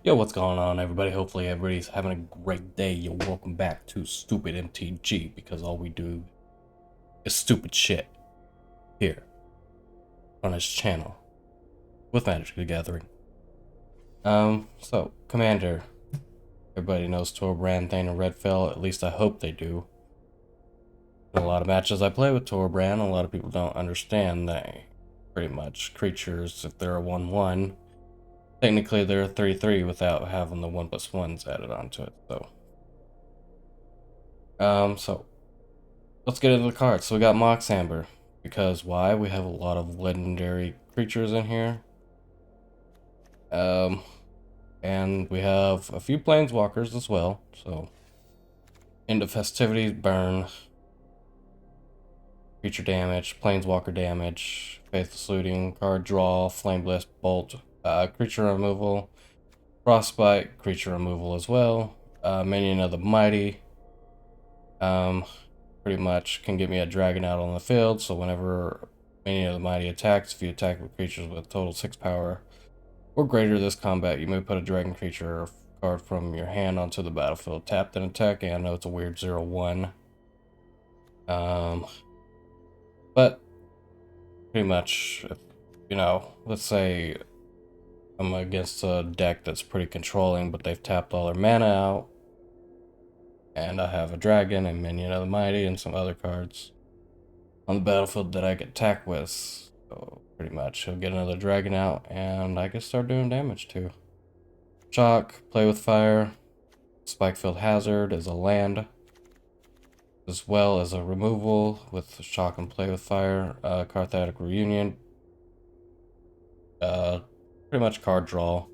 Yo, what's going on, everybody? Hopefully, everybody's having a great day. You're welcome back to Stupid MTG because all we do is stupid shit here on this channel with Magic the Gathering. So, Commander. Everybody knows Torbran, Thane, and Redfell. At least I hope they do. In a lot of matches I play with Torbran, a lot of people don't understand that pretty much creatures, if they're a 1/1, technically they're a 3/3 without having the 1+1s added onto it. So let's get into the cards. So we got Mox Amber. Because why? We have a lot of legendary creatures in here. And we have a few planeswalkers as well. So into festivities, burn, creature damage, planeswalker damage, faithless looting, card draw, flame blast, bolt, creature removal, frostbite, creature removal as well. Minion of the mighty. Pretty much can get me a dragon out on the field, so whenever Minion of the Mighty attacks, if you attack with creatures with total 6 power or greater this combat, you may put a dragon creature or card from your hand onto the battlefield, tapped and attacking. I know it's a weird 0/1. But pretty much, if, let's say I'm against a deck that's pretty controlling, but they've tapped all their mana out, and I have a dragon and Minion of the Mighty and some other cards on the battlefield that I can attack with. So pretty much he'll get another dragon out and I can start doing damage too. Shock, play with fire, Spikefield Hazard is a land, as well as a removal with shock and play with fire. Carthatic Reunion, pretty much card draw.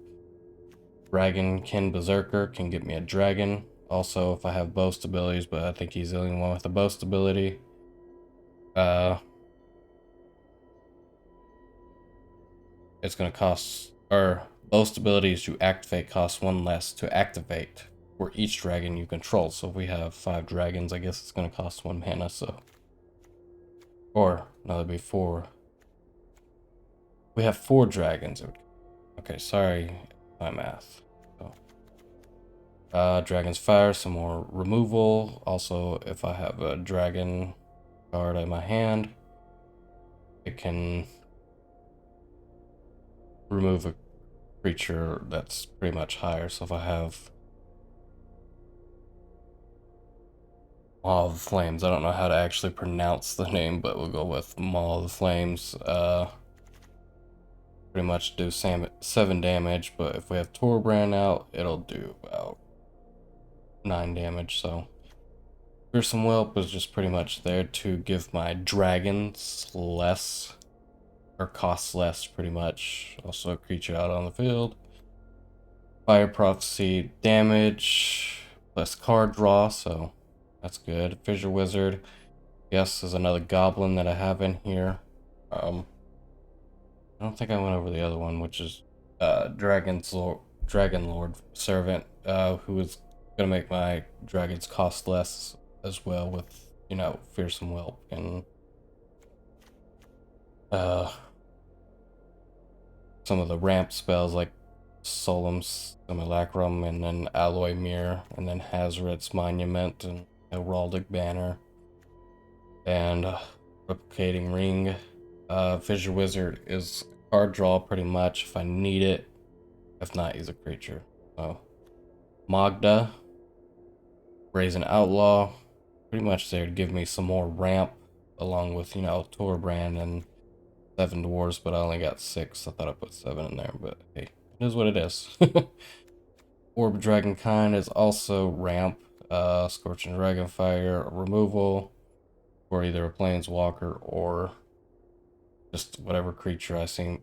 Dragonkin Berserker can get me a dragon. Also, if I have boast abilities, but I think he's the only one with a boast ability. It's going to cost, or boast abilities to activate cost 1 less to activate for each dragon you control. So if we have 5 dragons, I guess it's going to cost 1 mana, so. Or, no, that'd be 4. We have 4 dragons. Okay, sorry, my math. Dragon's Fire, some more removal. Also, if I have a dragon card in my hand, it can remove a creature that's pretty much higher. So if I have Maw of the Flames, I don't know how to actually pronounce the name, but we'll go with Maw of the Flames. Pretty much do 7 damage, but if we have Torbran out, it'll do about 9 damage. So Fearsome Whelp is just pretty much there to give my dragons less, or cost less, pretty much. Also a creature out on the field. Fire Prophecy damage, less card draw, so that's good. Fissure Wizard, yes, is another goblin that I have in here. I don't think I went over the other one, which is Dragon Lord Servant, who is gonna make my dragons cost less as well with, Fearsome Whelp and some of the ramp spells like Solemn Simulacrum and then Alloy Mirror and then Hazoret's Monument and Heraldic Banner and Replicating Ring. Fissure Wizard is card draw pretty much if I need it. If not, he's a creature. So Magda, Brazen Outlaw, pretty much there to give me some more ramp along with, Torbrand and 7 dwarves, but I only got 6. I thought I put 7 in there, but hey, it is what it is. Orb Dragonkind is also ramp, Scorching Dragonfire removal for either a planeswalker or just whatever creature I seem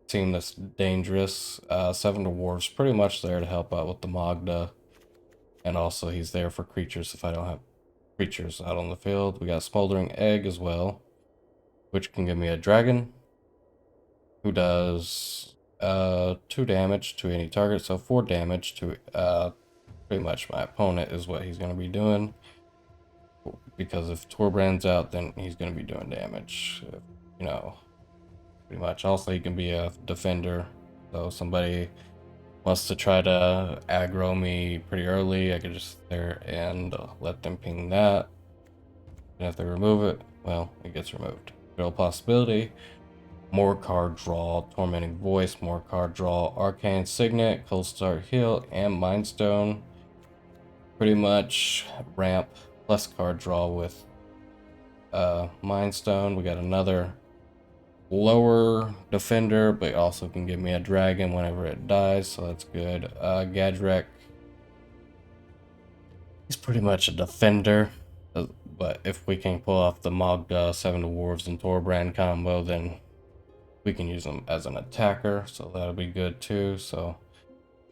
that's dangerous. 7 dwarves pretty much there to help out with the Magda, and also he's there for creatures if I don't have creatures out on the field. We got Smoldering Egg as well, which can give me a dragon who does 2 damage to any target, so 4 damage to pretty much my opponent is what he's going to be doing, because if Torbrand's out, then he's going to be doing damage, pretty much. Also, he can be a defender, so somebody wants to try to aggro me pretty early, I could just sit there and let them ping that. And if they remove it, well, it gets removed. Real possibility. More card draw, Tormenting Voice, more card draw, Arcane Signet, Cold Start Heal, and Mind Stone. Pretty much ramp plus card draw with Mind Stone. We got another lower defender, but also can give me a dragon whenever it dies, so that's good. Gadrek, he's pretty much a defender, but if we can pull off the Mogda, Seven Dwarves, and Torbran combo, then we can use him as an attacker, so that'll be good too. So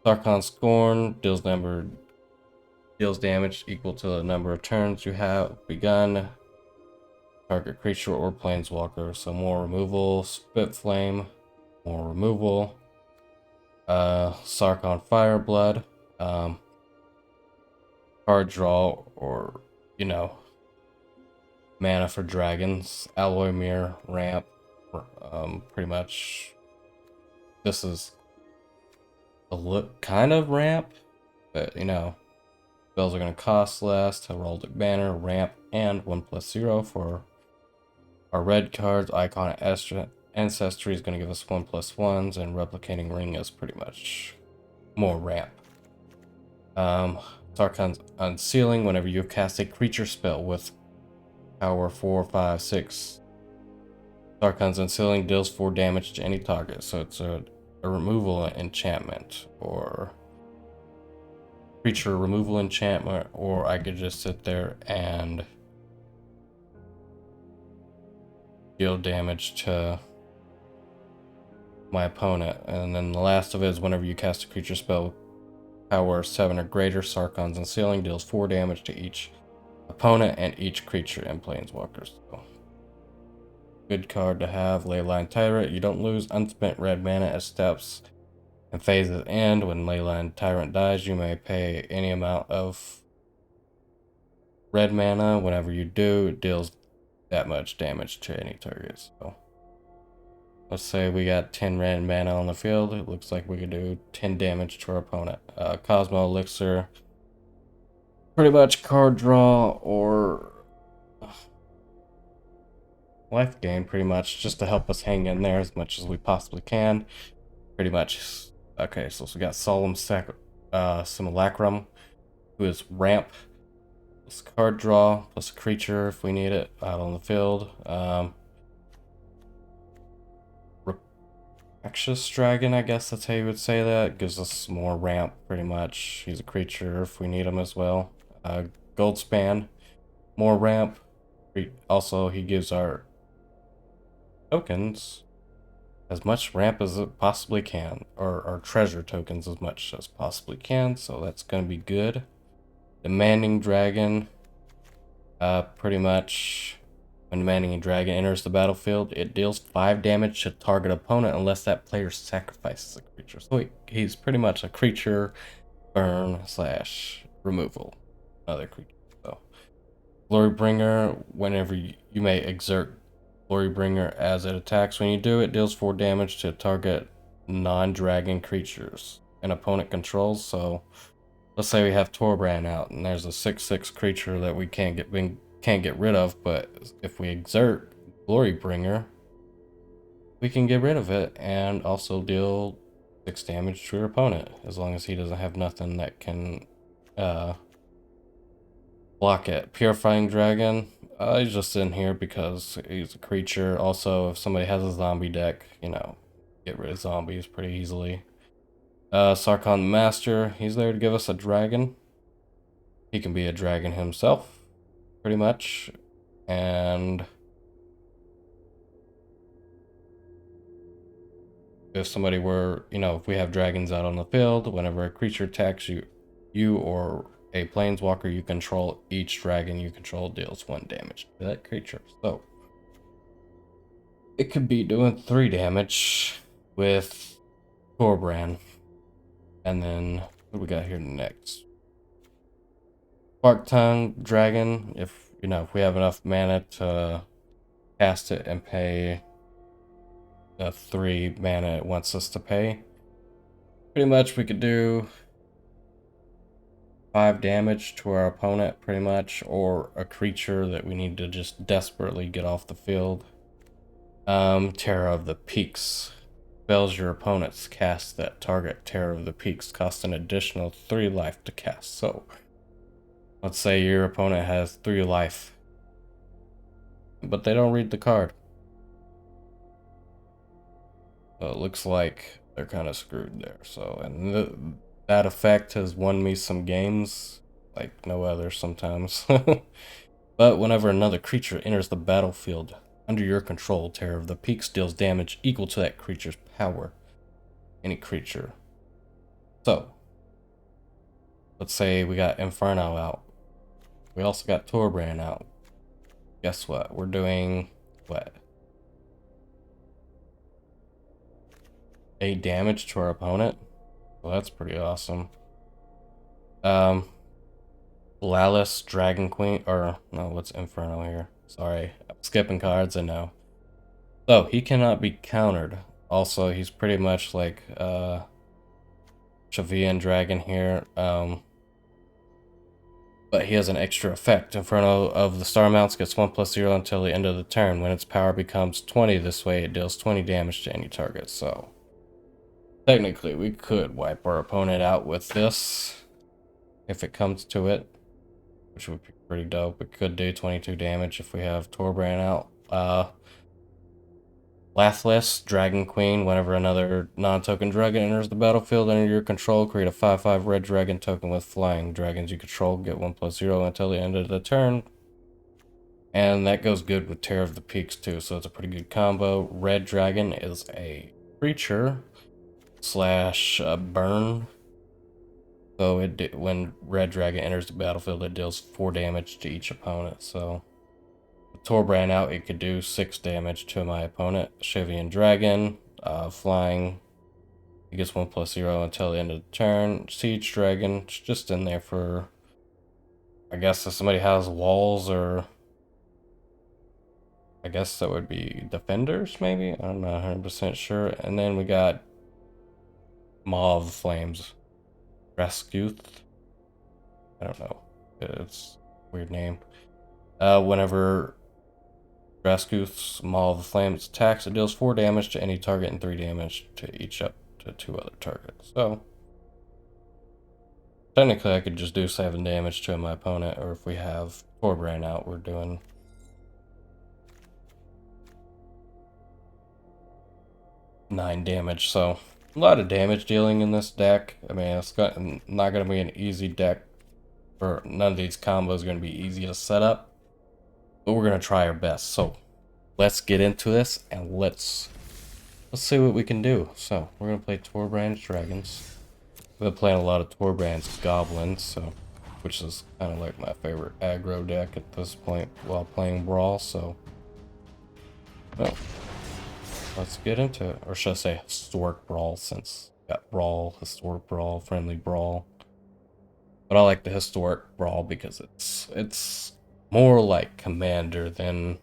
Sarkhan Scorn deals damage equal to the number of turns you have begun. Target creature or planeswalker. So more removal. Spit Flame, more removal. Sarkhan Fireblood. Card draw, or mana for dragons. Alloy Mirror, ramp. Pretty much this is a look kind of ramp, but spells are going to cost less. Heraldic Banner, ramp, and 1+0 for our red cards. Icon Ancestry is going to give us 1+1s, and Replicating Ring is pretty much more ramp. Sarkhan's Unsealing, whenever you cast a creature spell with power 4, 5, 6. Sarkhan's Unsealing deals 4 damage to any target, so it's a removal enchantment, or creature removal enchantment, or I could just sit there and deal damage to my opponent. And then the last of it is whenever you cast a creature spell with power 7 or greater, Sarkhan's Unsealing deals 4 damage to each opponent and each creature and planeswalkers. So, good card to have. Leyline Tyrant. You don't lose unspent red mana as steps and phases end. When Leyline Tyrant dies, you may pay any amount of red mana. Whenever you do, it deals that much damage to any target. So let's say we got 10 red mana on the field. It looks like we could do 10 damage to our opponent. Cosmo Elixir, pretty much card draw or life gain, pretty much, just to help us hang in there as much as we possibly can. Pretty much. Okay, so we got Solemn Simulacrum, who is ramp plus card draw plus a creature if we need it out on the field. Rapacious Dragon, I guess that's how you would say that. Gives us more ramp, pretty much. He's a creature if we need him as well. Goldspan, more ramp. Also, he gives our tokens as much ramp as it possibly can, or our treasure tokens as much as possibly can, so that's going to be good. Demanding Dragon, pretty much when Demanding Dragon enters the battlefield, it deals 5 damage to target opponent unless that player sacrifices a creature. So he's pretty much a creature burn / removal, another creature. So Glorybringer, whenever you may exert Glorybringer as it attacks. When you do, it deals 4 damage to target non-dragon creatures an opponent controls. So let's say we have Torbran out and there's a 6/6 creature that we can't get rid of, but if we exert Glorybringer, we can get rid of it and also deal 6 damage to your opponent, as long as he doesn't have nothing that can block it. Purifying Dragon, he's just in here because he's a creature. Also, if somebody has a zombie deck, get rid of zombies pretty easily. Sarkhan Master, he's there to give us a dragon. He can be a dragon himself, pretty much. And if somebody were, if we have dragons out on the field, whenever a creature attacks you or a planeswalker you control, each dragon you control deals 1 damage to that creature. So it could be doing 3 damage with Torbran. And then what do we got here next? Spark Tongue Dragon. If we have enough mana to cast it and pay the 3 mana it wants us to pay. Pretty much we could do 5 damage to our opponent, pretty much, or a creature that we need to just desperately get off the field. Terror of the Peaks. Spells your opponents cast that target Terror of the Peaks cost an additional 3 life to cast. So, let's say your opponent has 3 life, but they don't read the card. So it looks like they're kind of screwed there. So, and that effect has won me some games, like no other sometimes. But whenever another creature enters the battlefield under your control, Terror of the Peaks deals damage equal to that creature's power. Any creature. So, let's say we got Inferno out. We also got Torbran out. Guess what? We're doing what? 8 damage to our opponent. Well, that's pretty awesome. Lallis, Dragon Queen, or no, what's Inferno here? Sorry, I'm skipping cards, I know. So, he cannot be countered. Also, he's pretty much like, Shavian Dragon here, but he has an extra effect. Inferno of the Star Mounts gets 1+0 until the end of the turn. When its power becomes 20 this way, it deals 20 damage to any target, so technically we could wipe our opponent out with this, if it comes to it, which would be pretty dope. We could do 22 damage if we have Torbran out. Lathless, Dragon Queen. Whenever another non-token dragon enters the battlefield under your control, create a 5/5 red dragon token with flying. Dragons you control get 1+0 until the end of the turn. And that goes good with Terror of the Peaks too, so it's a pretty good combo. Red Dragon is a creature slash burn. So when Red Dragon enters the battlefield, it deals 4 damage to each opponent. So with Torbran out, it could do 6 damage to my opponent. Shavian Dragon, flying. He gets 1+0 until the end of the turn. Siege Dragon, it's just in there for, I guess if somebody has walls, or I guess that would be defenders, maybe? I'm not 100% sure. And then we got Maw of the Flames. Rescuth. I don't know. It's a weird name. Whenever Rescuth's Maw of the Flames attacks, it deals 4 damage to any target and 3 damage to each up to 2 other targets. So, technically I could just do 7 damage to my opponent, or if we have Torbran out, we're doing 9 damage. So, a lot of damage dealing in this deck. I mean, it's not going to be an easy deck, or none of these combos are going to be easy to set up, but we're going to try our best. So let's get into this and let's see what we can do. So we're going to play Torbrans Dragons. I've been playing a lot of Torbrans Goblins, so which is kind of like my favorite aggro deck at this point while playing Brawl. So well, let's get into it. Or should I say Historic Brawl, since we got Brawl, Historic Brawl, Friendly Brawl. But I like the Historic Brawl because it's more like Commander than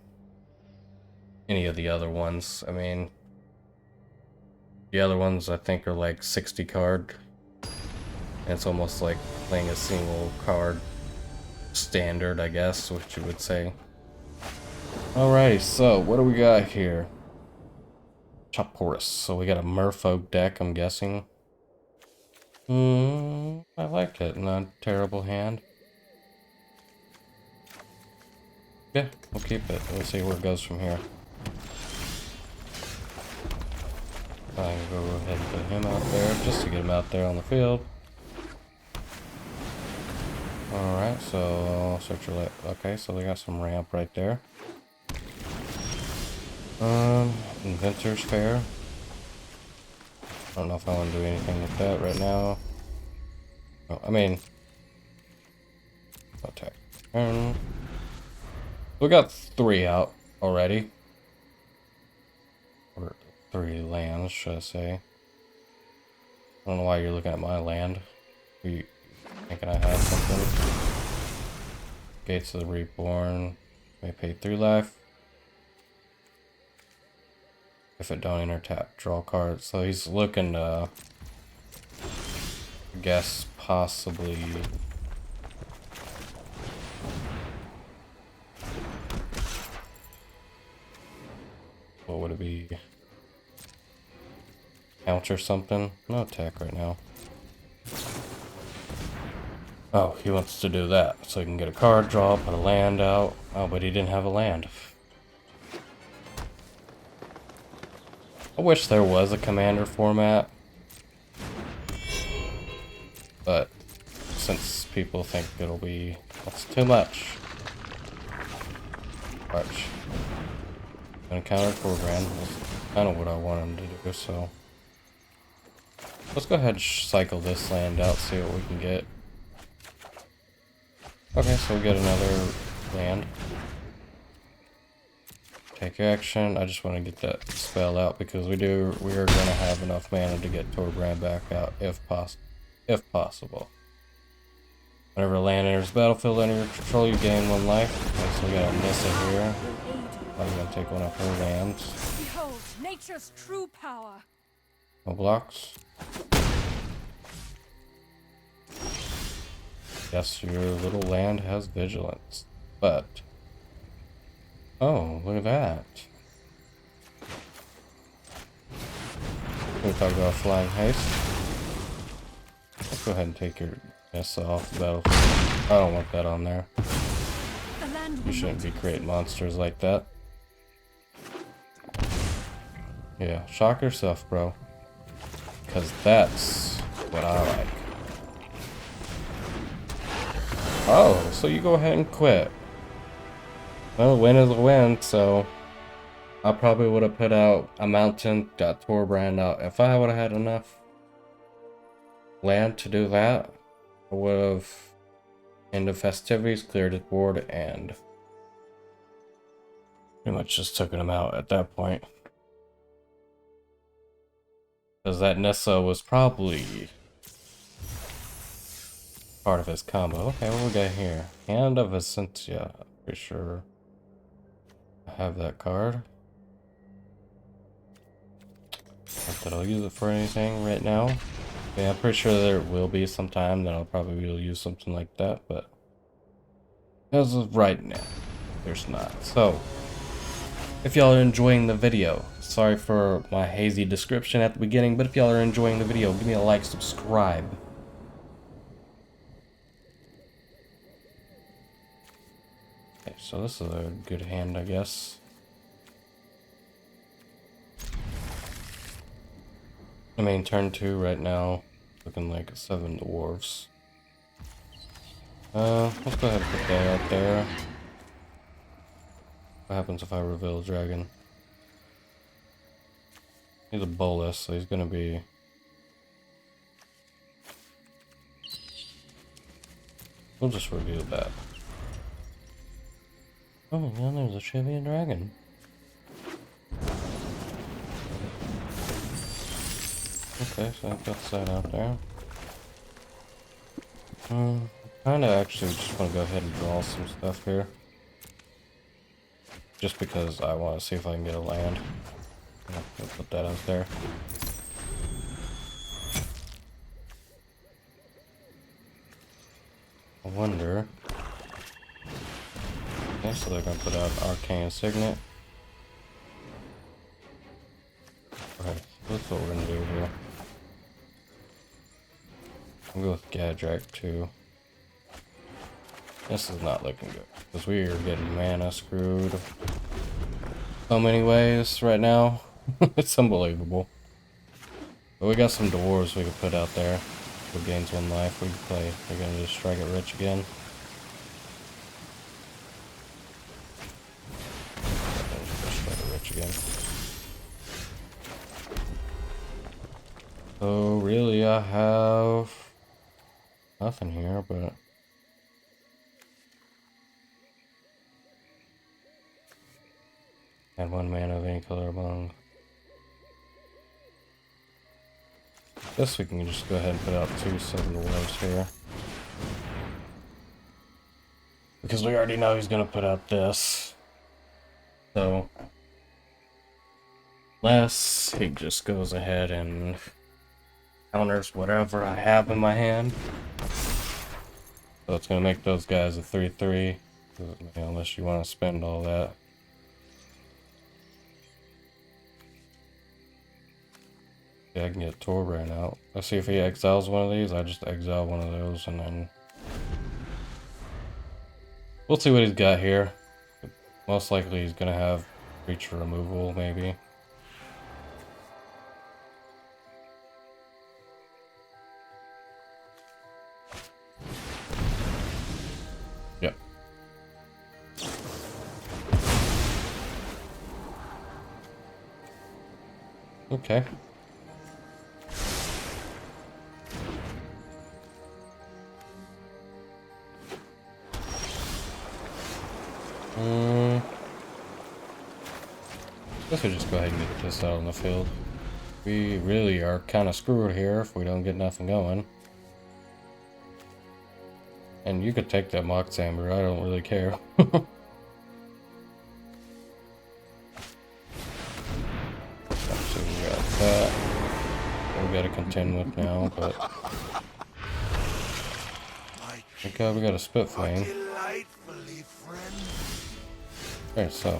any of the other ones. I mean, the other ones I think are like 60 card. And it's almost like playing a single card standard, I guess, what you would say. Alrighty, so what do we got here? Choporus. So we got a Merfolk deck, I'm guessing. I like it. Not a terrible hand. Yeah, we'll keep it. We'll see where it goes from here. I'm gonna go ahead and put him out there, just to get him out there on the field. Alright, so search your left. Okay, so they got some ramp right there. Inventor's Fair. I don't know if I want to do anything with that right now. Oh, I mean, attack. We got 3 out already. Or 3 lands, should I say. I don't know why you're looking at my land. Are you thinking I have something? Gates of the Reborn. May pay 3 life. If it don't enter tap, draw cards. So he's looking to guess possibly. What would it be? Count or something? No attack right now. Oh, he wants to do that so he can get a card draw, put a land out. Oh, but he didn't have a land. I wish there was a commander format, but since people think that's too much. Arch. Gonna counter Torbran. That's kind of what I want him to do, so. Let's go ahead and cycle this land out, see what we can get. Okay, so we get another land. Take action. I just want to get that spell out because we are going to have enough mana to get Torbran back out if possible. Whenever a land enters the battlefield under your control, you gain 1 life. Okay, so we got a Nissa here. I'm going to take one of her lands. Behold, nature's true power. No blocks. Yes, your little land has vigilance, but oh, look at that. We talk about flying haste. Let's go ahead and take your Nissa off the battlefield. I don't want that on there. You shouldn't be creating monsters like that. Yeah, shock yourself, bro. Because that's what I like. Oh, so you go ahead and quit. Well, a win is a win, so I probably would have put out a mountain, got Torbrand out. If I would have had enough land to do that, I would have ended festivities, cleared his board, and pretty much just took him out at that point. Because that Nissa was probably part of his combo. Okay, what we got here? Hand of Essentia. Pretty sure I have that card. Not that I'll use it for anything right now. Yeah, I'm pretty sure there will be some time that I'll probably use something like that, but as of right now, there's not. So, if y'all are enjoying the video, sorry for my hazy description at the beginning, but if y'all are enjoying the video, give me a like, subscribe. Okay, so this is a good hand, I guess. I mean, turn 2 right now, looking like 7 dwarves. Let's go ahead and put that out there. What happens if I reveal a dragon? He's a bolus, so he's gonna be... We'll just reveal that. Oh, yeah, there's a Chivian dragon. Okay, so that puts that out there. Kinda actually just want to go ahead and draw some stuff here. Just because I want to see if I can get a land. I'll put that out there. I wonder... Okay, so they're gonna put out Arcane Signet. Okay, that's what we're gonna do here. I'll go with Gadrak too. This is not looking good, because we are getting mana screwed so many ways right now. It's unbelievable. But we got some dwarves we could put out there. Who gains 1 life, we can play. We're gonna just strike it rich again. Strike it rich again. So really I have nothing here, but add 1 mana of any color among. This we can just go ahead and put out 2 7 dwarves here. Because we already know he's gonna put out this. So unless he just goes ahead and counters whatever I have in my hand. So it's gonna make those guys a 3/3, unless you want to spend all that. Yeah, I can get Torbran out. Let's see if he exiles one of these. I just exile one of those and then we'll see what he's got here. Most likely he's gonna have creature removal, maybe. Yep. Okay. Guess we just go ahead and get this out on the field. We really are kind of screwed here if we don't get nothing going. And you could take that Mock Samber, I don't really care. So we got that. We gotta contend with now, but thank God we got a Spitflame. Okay, so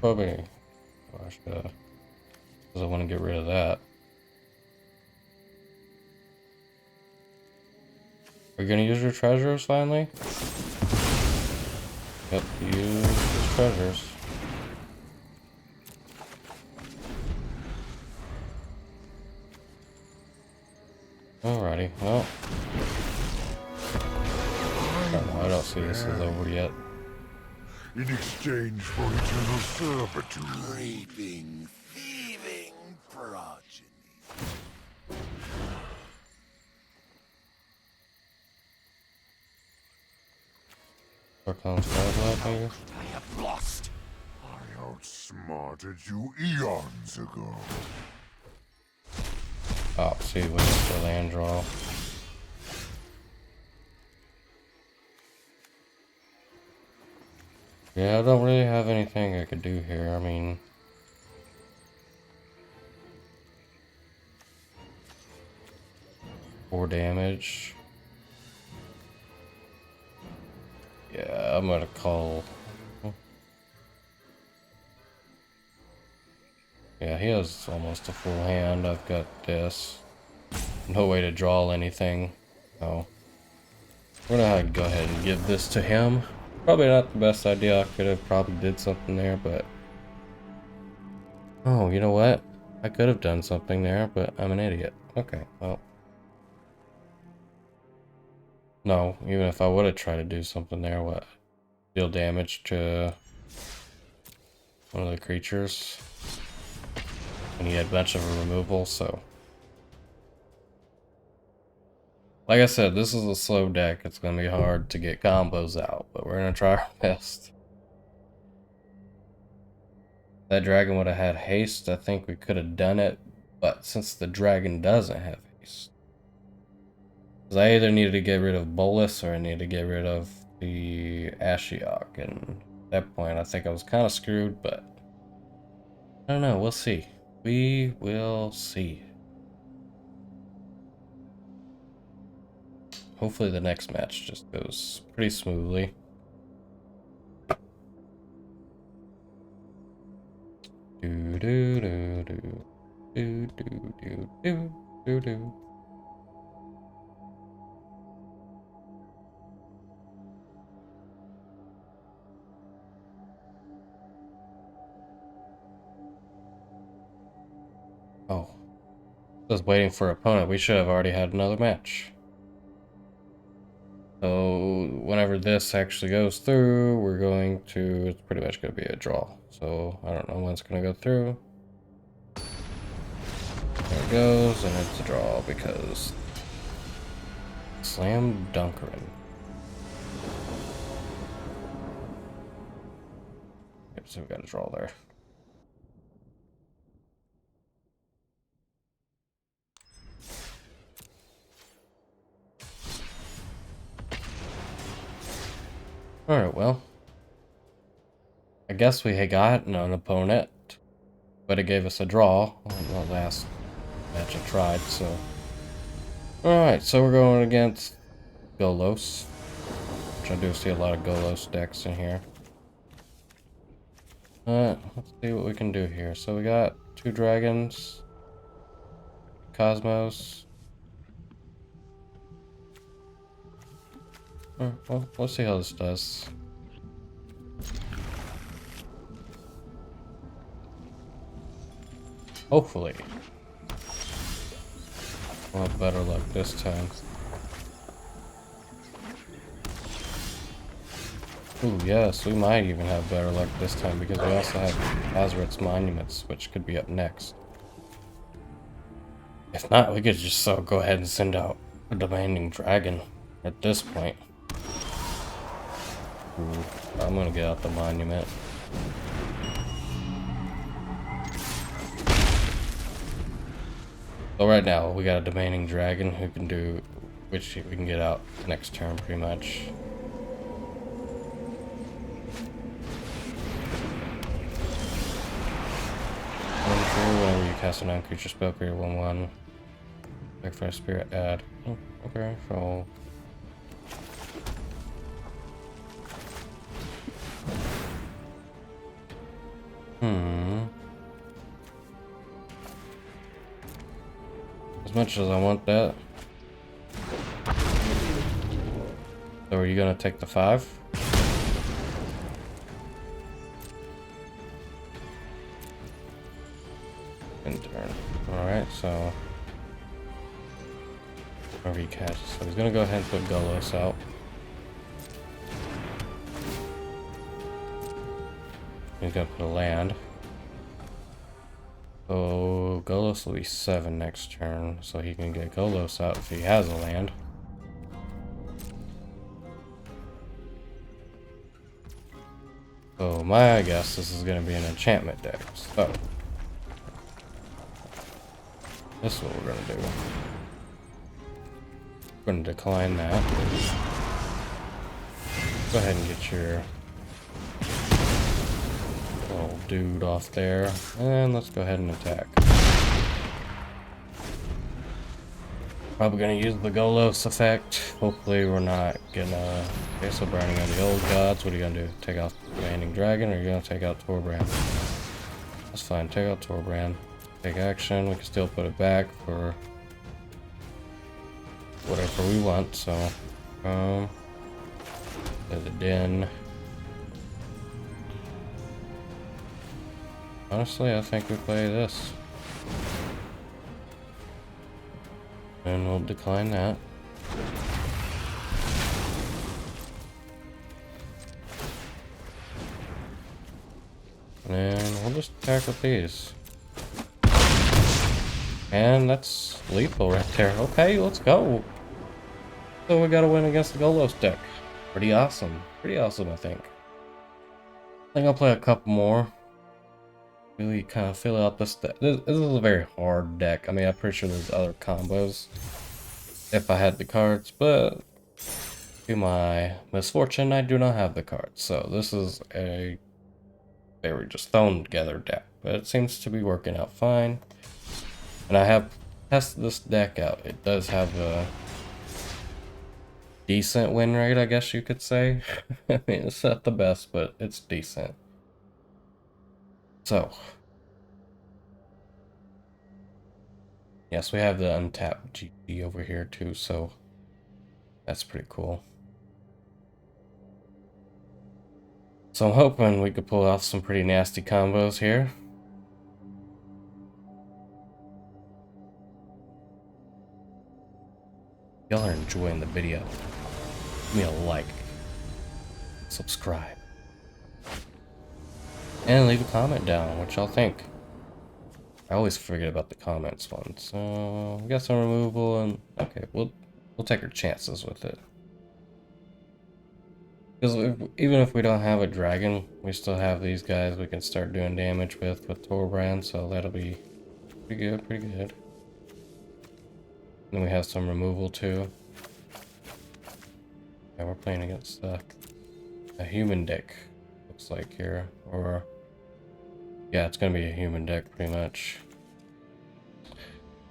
probably, gosh, because I want to get rid of that. Are you gonna use your treasures finally? Yep, use his treasures. Alrighty, well. I don't see this is over yet. In exchange for eternal servitude. Creeping, thieving progeny. Archon's Godlike, maybe? I have lost. I outsmarted you eons ago. Oh, see, we have the land draw. Yeah, I don't really have anything I could do here. I mean, 4 damage. Yeah, I'm gonna call. Yeah, he has almost a full hand. I've got this. No way to draw anything. So we're gonna go ahead and give this to him. Probably not the best idea. I could have probably did something there, but oh, you know what? I could have done something there, but I'm an idiot. Okay, well. No, even if I would have tried to do something there, what? Deal damage to one of the creatures. And he had a bunch of removal, so. Like I said, this is a slow deck. It's going to be hard to get combos out, but we're going to try our best. That dragon would have had haste. I think we could have done it, but since the dragon doesn't have haste. Because I either needed to get rid of Bolus or I needed to get rid of the Ashiok. And at that point, I think I was kind of screwed, but I don't know. We'll see. We will see. Hopefully the next match just goes pretty smoothly. Do do do do do do do do do do. Oh, just waiting for opponent. We should have already had another match. So whenever this actually goes through, we're going to, it's pretty much going to be a draw. So I don't know when it's going to go through. There it goes, and it's a draw because Slam Dunkerin. Yep, so we got a draw there. Alright, well. I guess we had gotten an opponent, but it gave us a draw on the last match I tried, so. Alright, so we're going against Golos, which I do see a lot of Golos decks in here. Let's see what we can do here. So we got 2 dragons, Cosmos. Well, let's see how this does. Hopefully. We'll have better luck this time. Ooh, yes, we might even have better luck this time because we also have Azrath's Monuments, which could be up next. If not, we could just go ahead and send out a Demanding Dragon at this point. Ooh, I'm gonna get out the Monument. So right now, we got a Demanding Dragon who can do, which we can get out next turn pretty much. Whenever you cast a non-creature spell, create 1/1. Back for a spirit, add. Oh, okay, so. As much as I want that. So are you gonna take the 5? In turn. Alright, so. Whenever he catches. So he's gonna go ahead and put Golos out. He's gonna put a land. So Golos will be 7 next turn, so he can get Golos out if he has a land. So my guess this is gonna be an enchantment deck. So this is what we're gonna do. We're gonna decline that. Go ahead and get your little dude off there, and let's go ahead and attack. Probably gonna use the Golos effect. Hopefully we're not gonna. Okay, so burning on the old gods. What are you gonna do? Take out the Demanding Dragon, or are you gonna take out Torbran? That's fine. Take out Torbran. Take action. We can still put it back for whatever we want. So, the den. Honestly, I think we play this. And we'll decline that. And we'll just attack with these. And that's lethal right there. Okay, let's go. So we gotta win against the Golos deck. Pretty awesome. Pretty awesome, I think. I think I'll play a couple more. Really kind of fill out this deck. This is a very hard deck. I mean, I'm pretty sure there's other combos if I had the cards, but to my misfortune, I do not have the cards. So this is a very just thrown together deck, but it seems to be working out fine. And I have tested this deck out. It does have a decent win rate, I guess you could say. I mean, it's not the best, but it's decent. So, yes, we have the untapped GG over here too, so that's pretty cool. So I'm hoping we could pull off some pretty nasty combos here. Y'all are enjoying the video. Give me a like, subscribe, and leave a comment down what y'all think. I always forget about the comments one. So we got some removal, and okay, we'll take our chances with it. Because even if we don't have a dragon, we still have these guys we can start doing damage with Torbrans, so that'll be pretty good, pretty good. And then we have some removal too. Yeah, we're playing against a human deck, looks like here, or yeah, it's gonna be a human deck pretty much,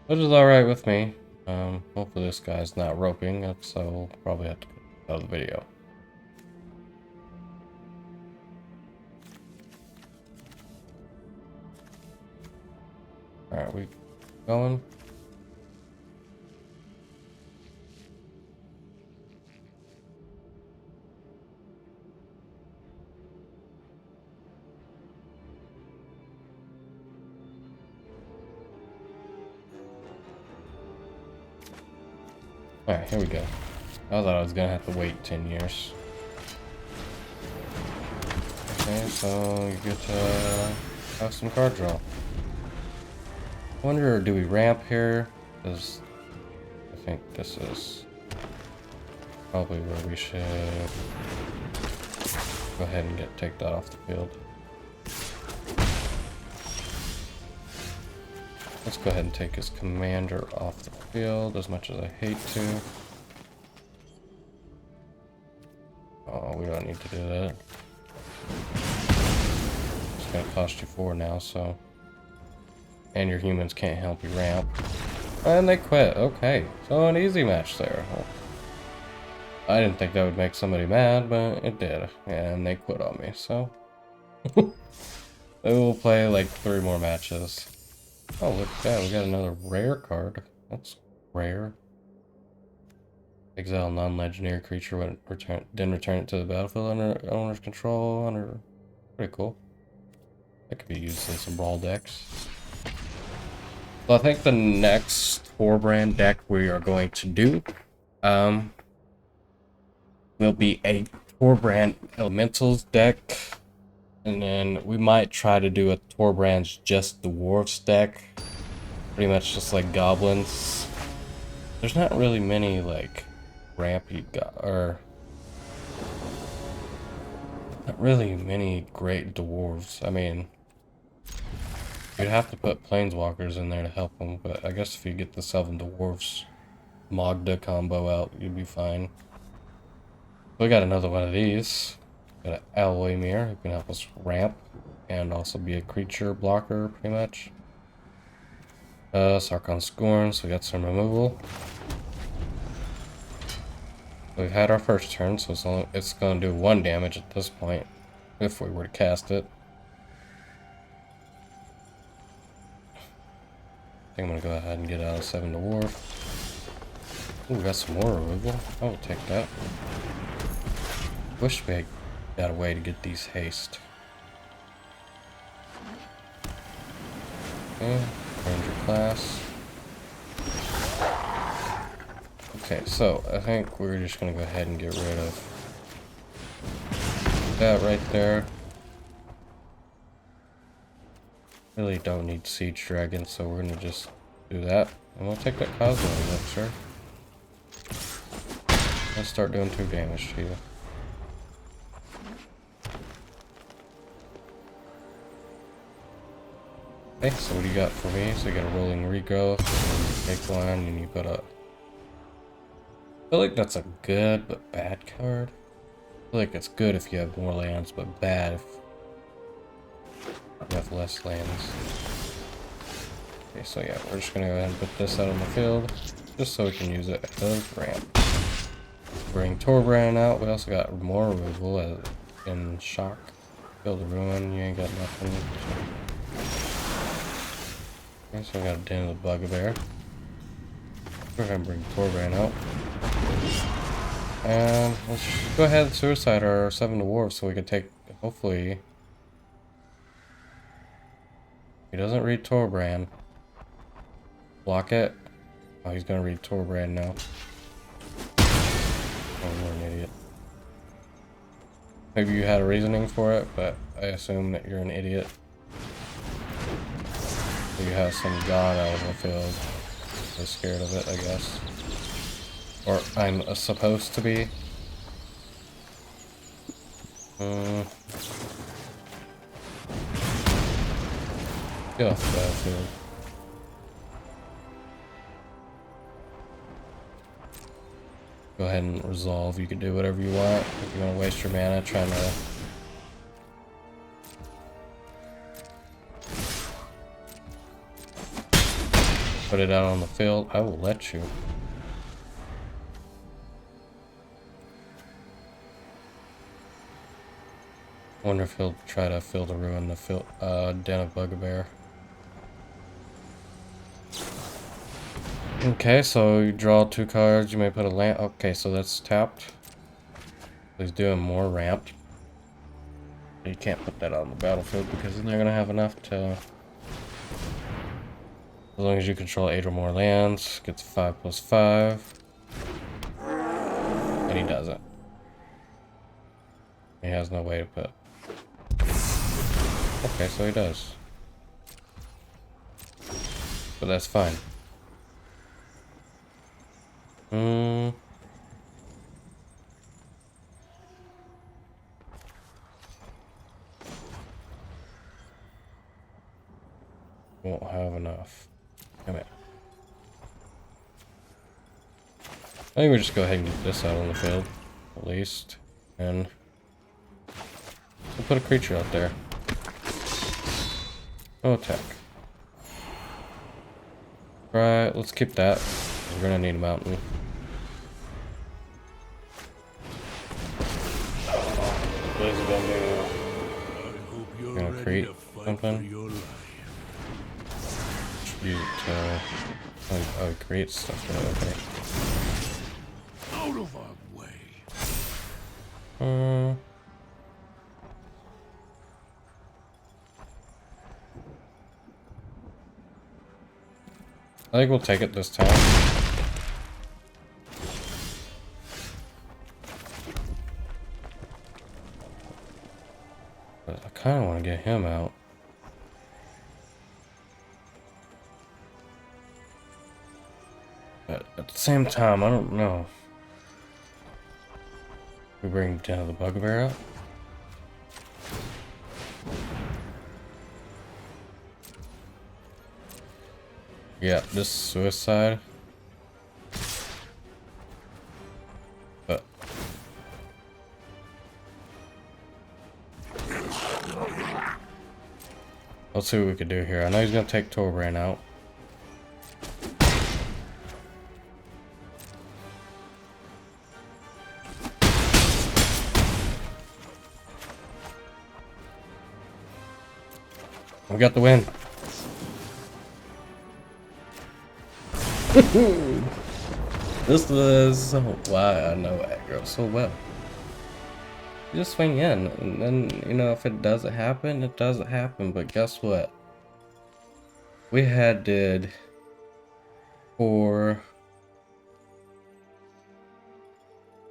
which is all right with me. Hopefully this guy's not roping, so we'll probably have to put it out of the video. All right, we going? Alright, here we go. I thought I was gonna have to wait 10 years. Okay, so you get to have some card draw. I wonder, do we ramp here? Because I think this is probably where we should go ahead and take that off the field. Let's go ahead and take his commander off the field, as much as I hate to. Oh, we don't need to do that. It's gonna cost you 4 now, so. And your humans can't help you ramp. And they quit. Okay, so an easy match there. Well, I didn't think that would make somebody mad, but it did. And they quit on me, so. They will play like 3 more matches. Oh, look at that. We got another rare card. That's rare. Exile non-legendary creature when then return it to the battlefield under owner's control. Pretty cool. That could be used in some brawl decks. So I think the next Torbrand deck we are going to do will be a Torbrand Elementals deck. And then we might try to do a Torbrand's just dwarves deck. Pretty much just like goblins. There's not really many like rampy or not really many great dwarves. I mean, you'd have to put planeswalkers in there to help them, but I guess if you get the 7 dwarves Magda combo out, you'd be fine. We got another one of these. Got an Alloy Mirror who can help us ramp and also be a creature blocker, pretty much. Sarkon Scorn, so we got some removal. We've had our first turn, so it's going to do 1 damage at this point, if we were to cast it. I think I'm going to go ahead and get out of 7 dwarf. Ooh, we got some more removal. I will take that. Wish we got a way to get these haste. Okay, ranger class. Okay, so I think we're just gonna go ahead and get rid of that right there. Really don't need siege dragon, so we're gonna just do that, and we'll take that Cosmo Elixir. Let's start doing 2 damage to you. Okay, so what do you got for me? So you got a rolling regrowth, make 1, and you put a... I feel like that's a good but bad card. I feel like it's good if you have more lands, but bad if you have less lands. Okay, so yeah, we're just gonna go ahead and put this out on the field, just so we can use it as ramp. Bring Torbran out. We also got more removal in shock. Build a ruin, you ain't got nothing. Okay, so we got a Den of the Bugbear. We're gonna bring Torbran out. And let's go ahead and suicide our 7 dwarves so we can take, hopefully... He doesn't read Torbran. Block it. Oh, he's gonna read Torbran now. Oh, you're an idiot. Maybe you had a reasoning for it, but I assume that you're an idiot. You have some god out of the field. I'm scared of it, I guess. Or I'm supposed to be. Get off the battlefield. Go go ahead and resolve. You can do whatever you want. If you're gonna waste your mana trying to put it out on the field, I will let you. Wonder if he'll try to fill the ruin the Den of Bugbear. Okay, so you draw 2 cards, you may put a land. Okay, so that's tapped. He's doing more ramped. You can't put that on the battlefield because then they're gonna have enough to. As long as you control 8 or more lands, gets 5+5. And he doesn't. He has no way to put. Okay, so he does. But that's fine. Won't have enough. Come here. I think we just go ahead and get this out on the field, at least. And we'll put a creature out there. No attack. Right, let's keep that. We're gonna need a mountain. What is it gonna do? Gonna create something? Use it to create stuff. Okay. Out of our way. I think we'll take it this time. But I kind of want to get him out. But at the same time, I don't know. We bring Den of the Bugbear out. Yeah, this suicide. But let's see what we can do here. I know he's gonna take Torbran out. We got the win. This was why I know aggro so well. You just swing in, and then, you know, if it doesn't happen, it doesn't happen. But guess what? We did 4,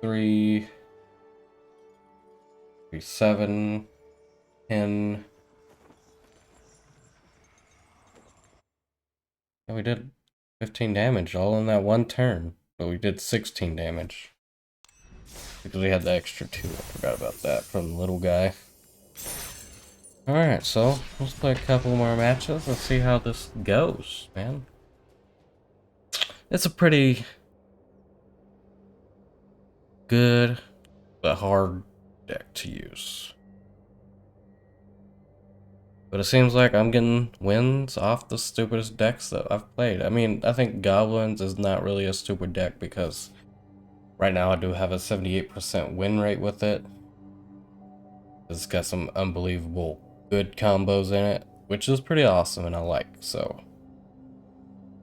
3, 7, 10. And we did 15 damage all in that one turn, but we did 16 damage because we had the extra 2. I forgot about that from the little guy. Alright, so let's play a couple more matches. Let's see how this goes, man. It's a pretty good but hard deck to use. But it seems like I'm getting wins off the stupidest decks that I've played. I mean, I think Goblins is not really a stupid deck because right now I do have a 78% win rate with it. It's got some unbelievable good combos in it, which is pretty awesome and I like, so.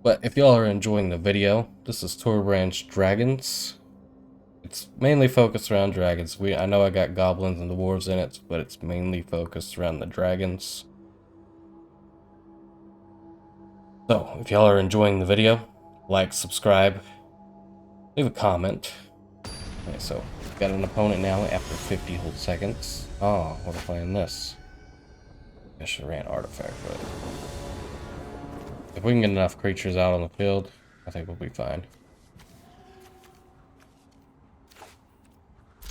But if y'all are enjoying the video, this is Torbrans Dragons. It's mainly focused around dragons. I know I got goblins and dwarves in it, but it's mainly focused around the dragons. So, if y'all are enjoying the video, like, subscribe, leave a comment. Okay, so, got an opponent now after 50 whole seconds. Oh, what if I playing this? I should have ran Artifact, but if we can get enough creatures out on the field, I think we'll be fine.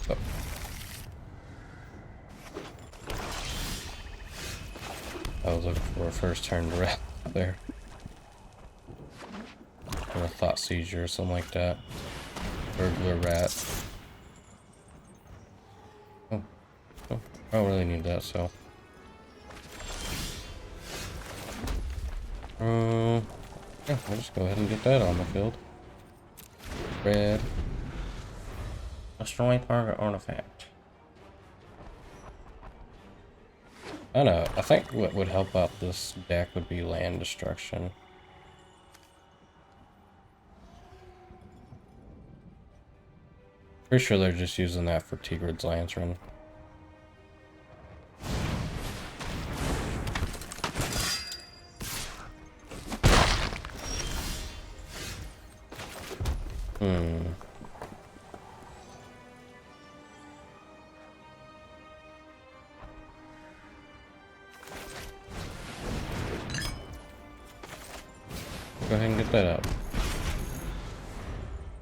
So. I was looking for a first turn red there. Or a thought seizure or something like that. Burglar rat. Oh, oh, I don't really need that, so. Yeah, I'll just go ahead and get that on the field. Red. Destroy target artifact. I don't know. I think what would help out this deck would be land destruction. Pretty sure they're just using that for Tigrid's Lantern. Go ahead and get that up.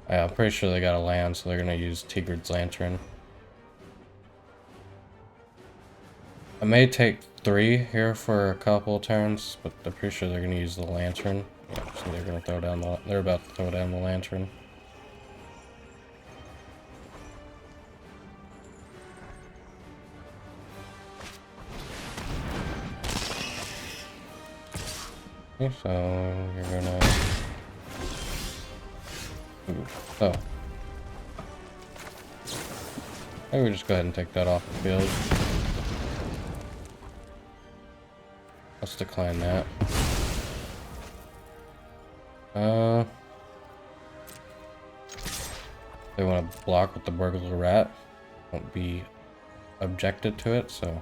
Yeah, I'm pretty sure they got a land, so they're gonna use Tigrid's Lantern. I may take 3 here for a couple turns, but I'm pretty sure they're gonna use the lantern. Yeah, so they're gonna throw down the. They're about to throw down the lantern. Okay, so you're gonna. Ooh, oh. Maybe we just go ahead and take that off the field. Let's decline that. They want to block with the burglar rat. Won't be objected to it, so.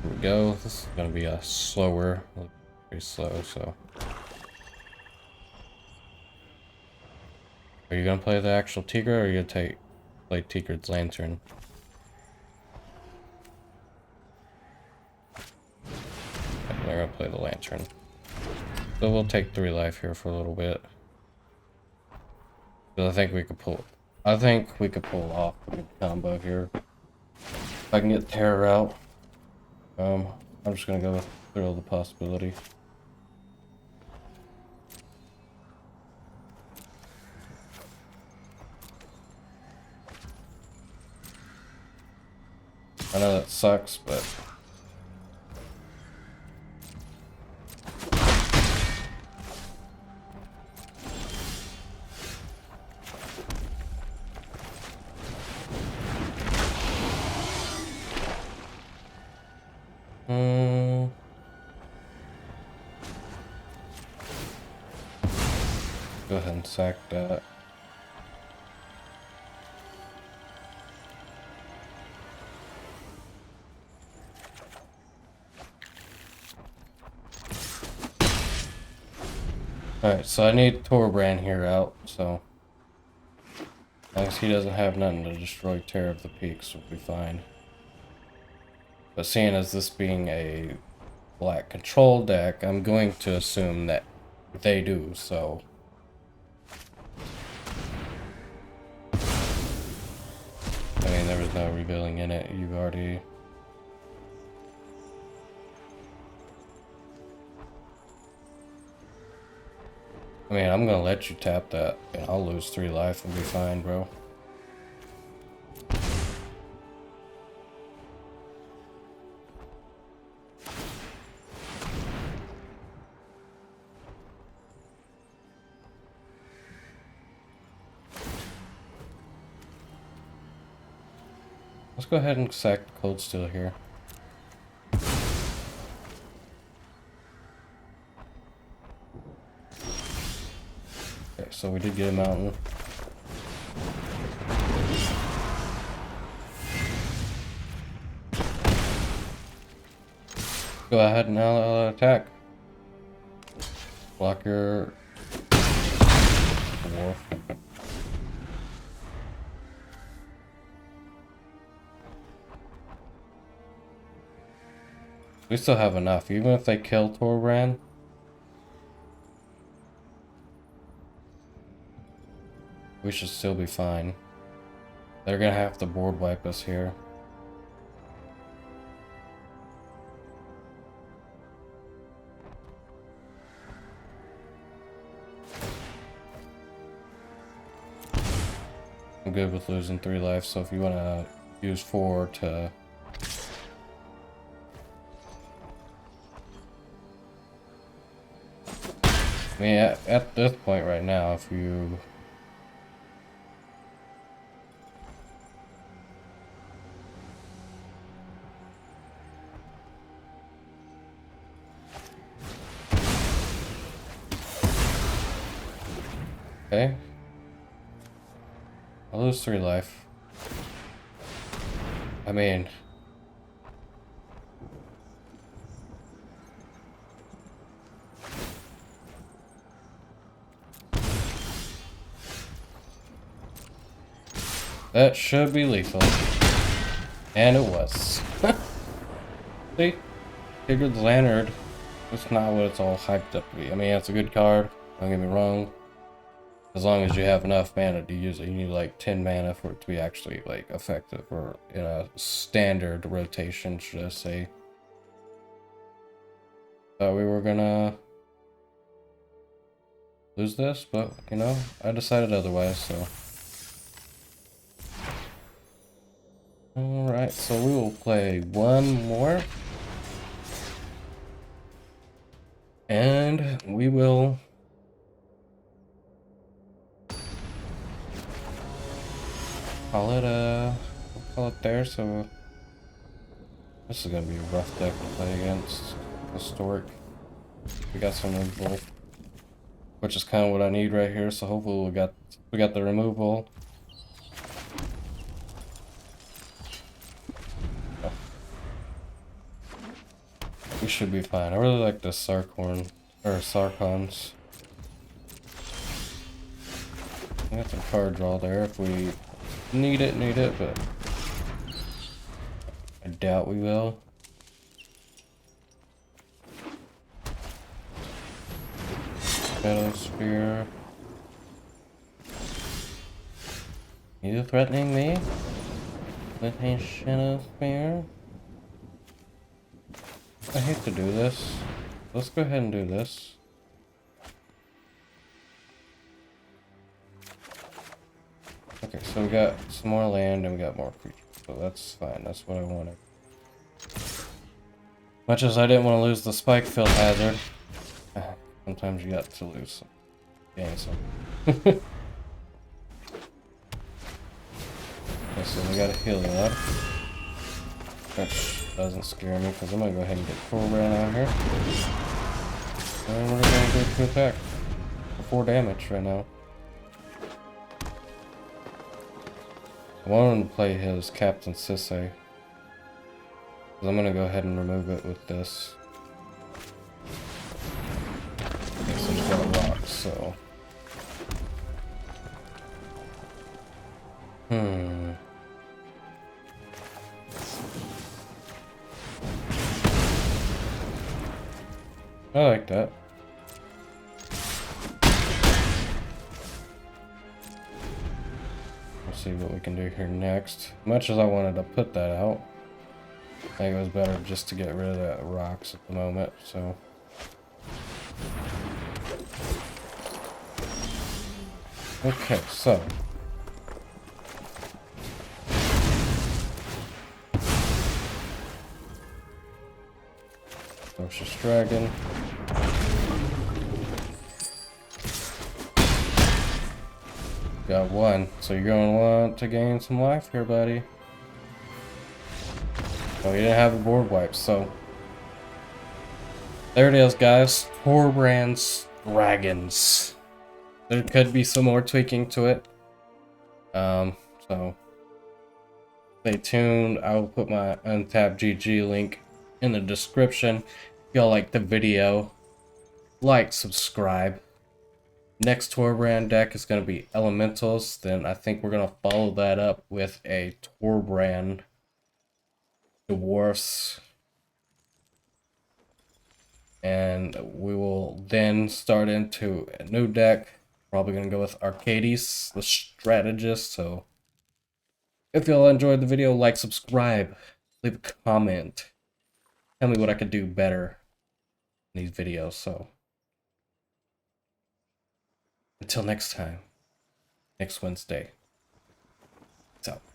Here we go. This is gonna be a slower, pretty slow, so. Are you gonna play the actual Tigre, or are you gonna play Tigrid's Lantern? They're gonna play the Lantern. So we'll take 3 life here for a little bit. But I think we could pull. I think we could pull off a good combo here. If I can get Terror out. I'm just gonna go through the possibility. I know that sucks, but go ahead and sack that. Alright, so I need Torbran here out, so as long as he doesn't have nothing to destroy Terror of the Peaks, we'll be fine. But seeing as this being a black control deck, I'm going to assume that they do, so. I mean, there was no rebuilding in it, you've already. I mean, I'm gonna let you tap that, and I'll lose 3 life and be fine, bro. Let's go ahead and sack the Cold Steel here. Okay, so we did get a mountain. Go ahead and attack. Block your dwarf. We still have enough, even if they kill Torbran. We should still be fine. They're gonna have to board wipe us here. I'm good with losing 3 life, so if you want to use 4 to... I mean, at this point right now, if you... Okay. I'll lose 3 life. I mean... that should be lethal. And it was. See? Figured Lanyard. That's not what it's all hyped up to be. I mean, it's a good card. Don't get me wrong. As long as you have enough mana to use it, you need like 10 mana for it to be actually like effective, or in a standard rotation, should I say. Thought we were gonna lose this, but you know, I decided otherwise, so. Alright, so we will play one more. And we will call it we'll call it there. So this is gonna be a rough deck to play against. Historic. We got some removal, which is kind of what I need right here. So hopefully we got the removal. We should be fine. I really like the Sarkhorn or Sarkons. We got some card draw there if we need it, but I doubt we will. Shadow Spear. You threatening me with a Shadow Spear? I hate to do this. Let's go ahead and do this. Okay, so we got some more land and we got more creatures, so that's fine. That's what I wanted. Much as I didn't want to lose the spike field hazard, sometimes you got to lose some, gain some. Okay, so we got a Heliod, which doesn't scare me because I'm gonna go ahead and get Torbran out here, and we're gonna go to attack for 4 damage right now. I wanted him to play his Captain Sisse. I'm gonna go ahead and remove it with this. Okay, so he's got a rock, so. I like that. See what we can do here next. Much as I wanted to put that out, I think it was better just to get rid of that rocks at the moment, so. Okay, so. Ferocious Dragon. Got 1, so you're going to want to gain some life here, buddy. Oh, you didn't have a board wipe, so. There it is, guys. Torbrans Dragons. There could be some more tweaking to it. So. Stay tuned. I will put my Untapped GG link in the description. If y'all like the video, like, subscribe. Next Torbran deck is going to be Elementals. Then I think we're going to follow that up with a Torbran Dwarfs. And we will then start into a new deck. Probably going to go with Arcades, the Strategist. So if y'all enjoyed the video, like, subscribe, leave a comment. Tell me what I could do better in these videos. So until next time, next Wednesday. Peace out.